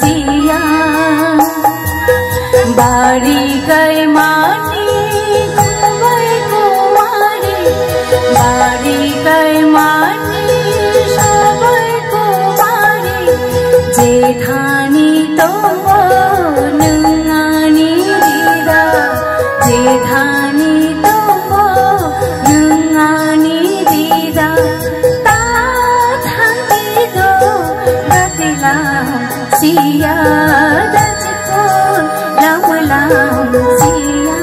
सिया बारी गए माटी खुबैको मारी बारी गए माटी सबैको मारी जेठानी तोमो नङानी दिदा जेठानी तोमो नङानी दिदा ता थांदिदो गतिला सिया दजको लमला सिया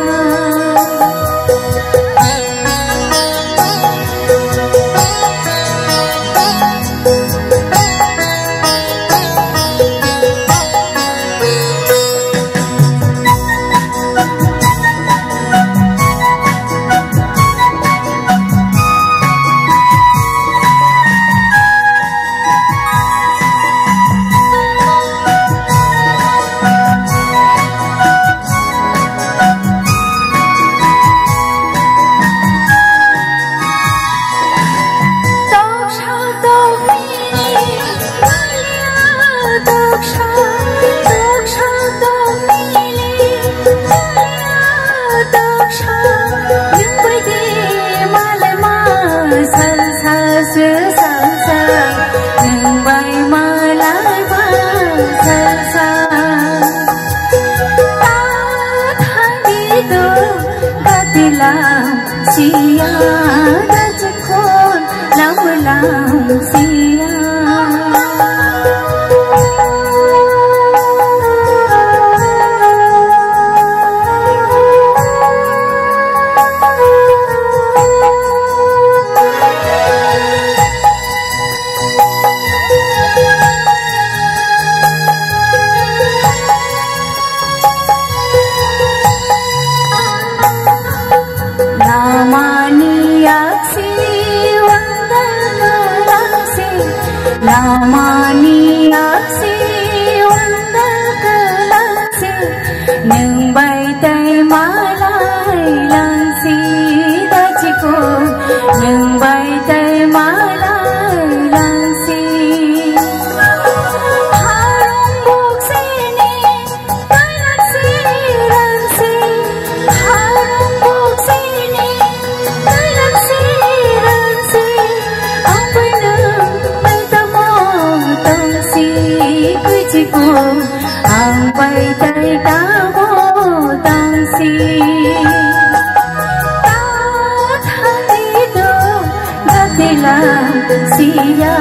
सिया दजको लमला सिया Lamani aksi wandal kelasi nung bay tay malay langsi dajiko nung bay tay malay langsi harong buksini kalasi langsi harong buksini kalasi langsi ang pinang ang bay tay tamo tangsi tathanido gatila siya